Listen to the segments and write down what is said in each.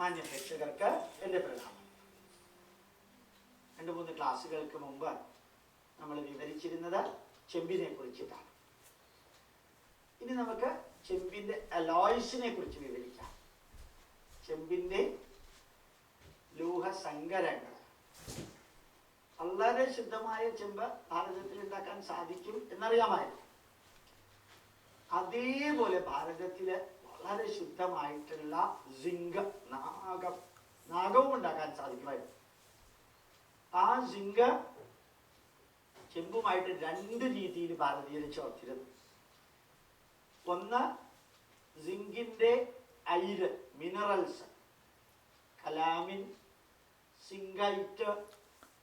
മാന്യ പ്രേക്ഷകർക്ക് എൻ്റെ പ്രണാമം. 2-3 ക്ലാസ്സുകൾക്ക് മുമ്പ് നമ്മൾ വിവരിച്ചിരുന്നത് ചെമ്പിനെ കുറിച്ചിട്ടാണ്. ഇനി നമുക്ക് ചെമ്പിൻ്റെ അലോയ്സിനെ കുറിച്ച് വിവരിക്കാം. ചെമ്പിൻ്റെ ലോഹസങ്കരങ്ങൾ. വളരെ ശുദ്ധമായ ചെമ്പ് ഭാരതത്തിൽ ഉണ്ടാക്കാൻ സാധിക്കും എന്നറിയാമായിരുന്നു. അതേപോലെ ഭാരതത്തില് വളരെ ശുദ്ധമായിട്ടുള്ള സിങ്ക്, നാഗവും ഉണ്ടാക്കാൻ സാധിക്കുമായിരുന്നു. ആ സിങ്ക് ചെമ്പുമായിട്ട് 2 രീതിയിൽ ഭാരതീയർ ചേർത്തിരുന്നു. ഒന്ന്, സിങ്കിന്റെ അയിര്, മിനറൽസ്, കലാമിൻ, സിങ്കൈറ്റ്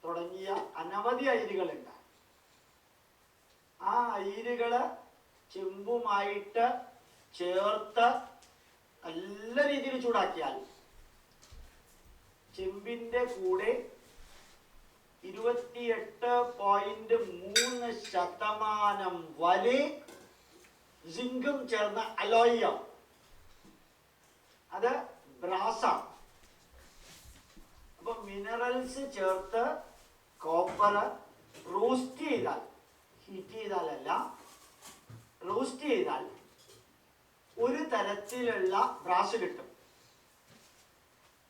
തുടങ്ങിയ അനവധി അയിരുകളുണ്ട്. ആ അയിരുകള് ചെമ്പുമായിട്ട് ചേർത്ത് നല്ല രീതിയിൽ ചൂടാക്കിയാൽ ചെമ്പിന്റെ കൂടെ 28.3% വരെ സിങ്കും ചേർന്ന അലോയ്, അത് ബ്രാസാണ്. അപ്പൊ മിനറൽസ് ചേർത്ത് കോപ്പർ റോസ്റ്റ് ചെയ്താൽ, ഹീറ്റ് ചെയ്താലല്ല, റോസ്റ്റ് ചെയ്താൽ ഒരു തരത്തിലുള്ള ബ്രാസ് കിട്ടും.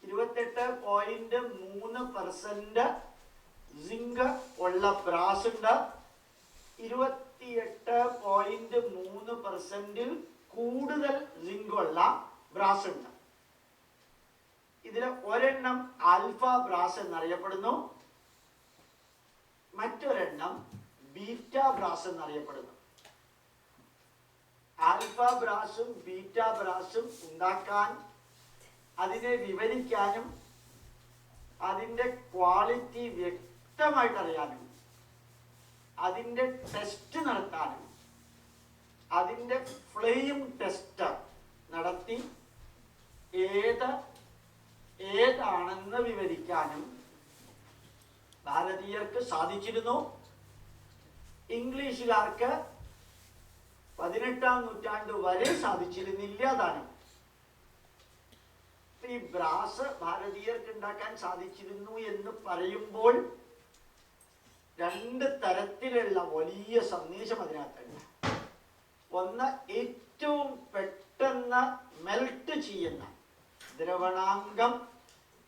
28.3% സിങ്ക് ഉള്ള ബ്രാസ് ഉണ്ട്. 28.3% കൂടുതൽ സിങ്ക് ഉള്ള ബ്രാസ് ഉണ്ട്. ഇതില് ഒരെണ്ണം ആൽഫ ബ്രാസ് എന്നറിയപ്പെടുന്നു, മറ്റൊരെണ്ണം ബീറ്റ ബ്രാസ് എന്നറിയപ്പെടുന്നു. ആൽഫ ബ്രാസും ബീറ്റ ബ്രാസും ഉണ്ടാക്കാൻ, അതിനെ വിവരിക്കാനും അതിൻ്റെ ക്വാളിറ്റി വ്യക്തമായിട്ട് അറിയാനും അതിൻ്റെ ടെസ്റ്റ് നടത്താനും അതിൻ്റെ ഫ്ലെയിം ടെസ്റ്റ് നടത്തി ഏതാണെന്ന് വിവരിക്കാനും ഭാരതീയർക്ക് സാധിച്ചിരുന്നു. ഇംഗ്ലീഷുകാർക്ക് 18-ാം നൂറ്റാണ്ട് വരെ സാധിച്ചിരുന്നില്ല താനും. ഈ ബ്രാസ് ഭാരതീയർക്ക് ഉണ്ടാക്കാൻ സാധിച്ചിരുന്നു എന്ന് പറയുമ്പോൾ 2 തരത്തിലുള്ള വലിയ സന്ദേശം അതിനകത്തുണ്ട്. ഒന്ന്, ഏറ്റവും പെട്ടെന്ന് മെൽറ്റ് ചെയ്യുന്ന ദ്രവണാങ്കം,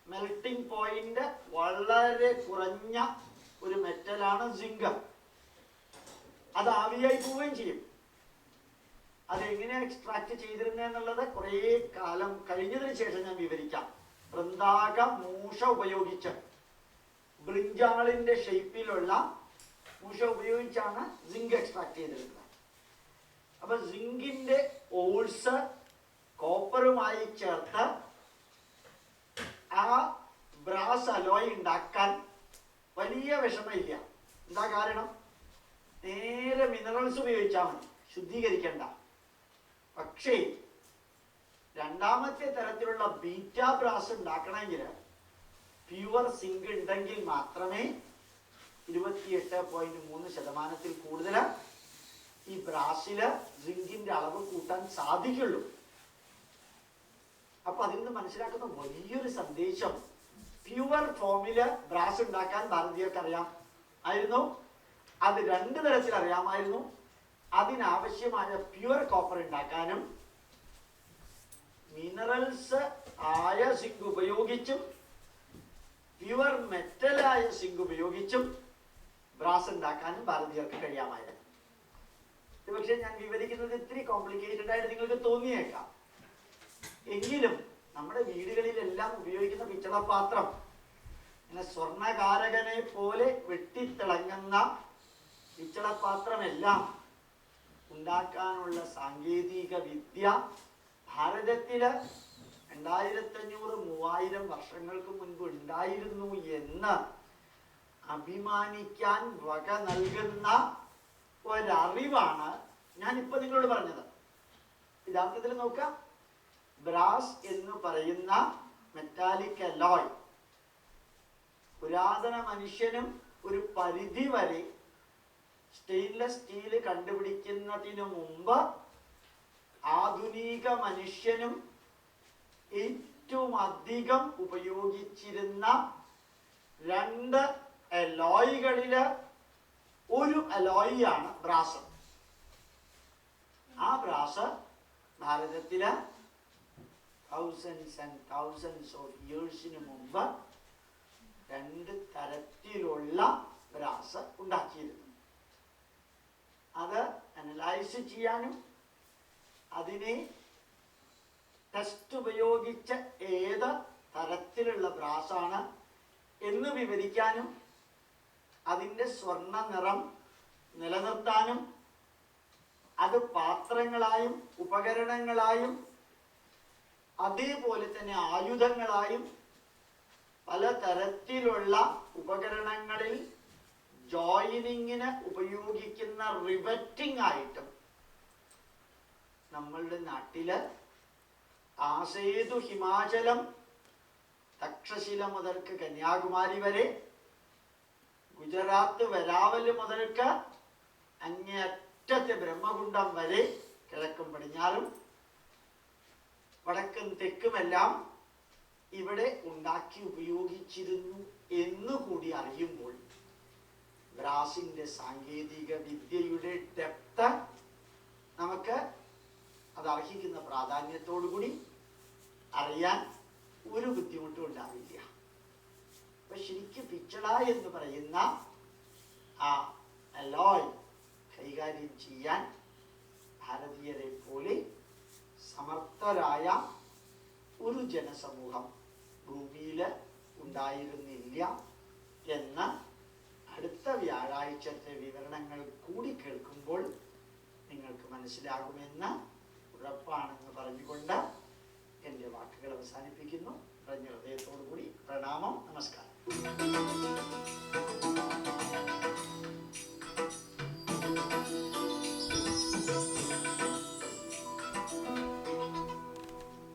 മെൽറ്റിംഗ് പോയിന്റ് വളരെ കുറഞ്ഞ ഒരു മെറ്റലാണ് സിങ്ക്. അത് ആവിയായി പോവുകയും ചെയ്യും. അതെങ്ങനെ എക്സ്ട്രാക്ട് ചെയ്തിരുന്നെന്നുള്ളത് കുറേ കാലം കഴിഞ്ഞതിന് ശേഷം ഞാൻ വിവരിക്കാം. വൃന്താക മൂഷ ഉപയോഗിച്ച്, ബ്രിഞ്ചാളിന്റെ ഷേപ്പിലുള്ള മൂഷ ഉപയോഗിച്ചാണ് സിങ്ക് എക്സ്ട്രാക്ട് ചെയ്തിരുന്നത്. അപ്പൊ സിങ്കിന്റെ ഓൾസ് കോപ്പറുമായി ചേർത്ത് ആ ബ്രാസ് അലോയ് ഉണ്ടാക്കാൻ വലിയ വിഷമമില്ല. എന്താ കാരണം? നേരെ മിനറൽസ് ഉപയോഗിച്ചാൽ മതി, ശുദ്ധീകരിക്കണ്ട. പക്ഷേ രണ്ടാമത്തെ തരത്തിലുള്ള ബീറ്റ ബ്രാസ് ഉണ്ടാക്കണമെങ്കിൽ പ്യുവർ സിങ്ക് ഉണ്ടെങ്കിൽ മാത്രമേ 28.3% കൂടുതൽ ഈ ബ്രാസില് സിങ്കിന്റെ അളവ് കൂട്ടാൻ സാധിക്കുള്ളൂ. അപ്പൊ അതിൽ നിന്ന് മനസ്സിലാക്കുന്ന വലിയൊരു സന്ദേശം, പ്യുവർ ഫോമില് ബ്രാസ് ഉണ്ടാക്കാൻ ഭാരതീയർക്ക് അറിയാമായിരുന്നു. അത് 2 തരത്തിൽ അറിയാമായിരുന്നു. അതിനാവശ്യമായ പ്യുവർ കോപ്പർ ഉണ്ടാക്കാനും മിനറൽസ് ആയ സിങ്ക് ഉപയോഗിച്ചും പ്യുവർ മെറ്റലായ സിങ്ക് ഉപയോഗിച്ചും ബ്രാസ് ഉണ്ടാക്കാനും ഭാരതീയർക്ക് കഴിയാമായിരുന്നു. പക്ഷെ ഞാൻ വിവരിക്കുന്നത് ഇത്തിരി കോംപ്ലിക്കേറ്റഡ് ആയിട്ട് നിങ്ങൾക്ക് തോന്നിയേക്കാം. എങ്കിലും നമ്മുടെ വീടുകളിലെല്ലാം ഉപയോഗിക്കുന്ന പിച്ചളപാത്രം, ഇങ്ങനെ സ്വർണകാരകനെ പോലെ വെട്ടിത്തിളങ്ങുന്ന പിച്ചളപാത്രമെല്ലാം ഉണ്ടാക്കാനുള്ള സാങ്കേതിക വിദ്യ ഭാരതത്തില് 2500-3000 വർഷങ്ങൾക്ക് മുൻപ് ഉണ്ടായിരുന്നു എന്ന് അഭിമാനിക്കാൻ വക നൽകുന്ന ഒരറിവാണ് ഞാനിപ്പോ നിങ്ങളോട് പറഞ്ഞത്. യഥാർത്ഥത്തിൽ നോക്കാം, ബ്രാസ് എന്ന് പറയുന്ന മെറ്റാലിക് അലോയ് പുരാതന മനുഷ്യനും ഒരു പരിധി വരെ സ്റ്റെയിൻലെസ് സ്റ്റീൽ കണ്ടുപിടിക്കുന്നതിനു മുമ്പ് ആധുനിക മനുഷ്യനും ഏറ്റവും അധികം ഉപയോഗിച്ചിരുന്ന 2 അലോയികളില് ഒരു അലോയിയാണ് ബ്രാസ്. ആ ബ്രാസ് ഭാരതത്തില് thousands and thousands of yearsന് മുമ്പ് 2 തരത്തിലുള്ള ബ്രാസ് ഉണ്ടാക്കിയിരുന്നു. അത് അനലൈസ് ചെയ്യാനും അതിനെ ടെസ്റ്റ് ഉപയോഗിച്ച് ഏത് തരത്തിലുള്ള ബ്രാസാണ് എന്ന് വിവരിക്കാനും അതിൻ്റെ സ്വർണ്ണ നിറം നിലനിർത്താനും അത് പാത്രങ്ങളായും ഉപകരണങ്ങളായും അതേപോലെ തന്നെ ആയുധങ്ങളായും പലതരത്തിലുള്ള ഉപകരണങ്ങളിൽ ജോയിനിങ്ങിന് ഉപയോഗിക്കുന്ന റിവറ്റിംഗ് ആയിട്ടും നമ്മളുടെ നാട്ടില് ആസേതു ഹിമാചലം തക്ഷശില മുതൽക്ക് കന്യാകുമാരി വരെ, ഗുജറാത്ത് വെരാവല് മുതൽക്ക് അങ്ങേയറ്റത്തെ ബ്രഹ്മകുണ്ഡം വരെ, കിഴക്കും പടിഞ്ഞാറും വടക്കും തെക്കുമെല്ലാം ഇവിടെ ഉണ്ടാക്കി ഉപയോഗിച്ചിരുന്നു എന്നുകൂടി അറിയുമ്പോൾ ബ്രാസിന്റെ സാങ്കേതിക വിദ്യയുടെ ഡെപ്ത് നമുക്ക് അത് അർഹിക്കുന്ന പ്രാധാന്യത്തോടുകൂടി അറിയാൻ ഒരു ബുദ്ധിമുട്ടും ഉണ്ടാവില്ല. അപ്പൊ ശരിക്കും പിച്ചള എന്ന് പറയുന്ന ആ അലോയ് കൈകാര്യം ചെയ്യാൻ ഭാരതീയരെ പോലെ സമർത്ഥരായ ഒരു ജനസമൂഹം ഭൂമിയിൽ ഉണ്ടായിരുന്നില്ല എന്ന് അടുത്ത വ്യാഴാഴ്ചത്തെ വിവരണങ്ങൾ കൂടി കേൾക്കുമ്പോൾ നിങ്ങൾക്ക് മനസ്സിലാകുമെന്ന് ഉറപ്പാണെന്ന് പറഞ്ഞുകൊണ്ട് എൻ്റെ വാക്കുകൾ അവസാനിപ്പിക്കുന്നു. പറഞ്ഞ ഹൃദയത്തോടു കൂടി പ്രണാമം, നമസ്കാരം.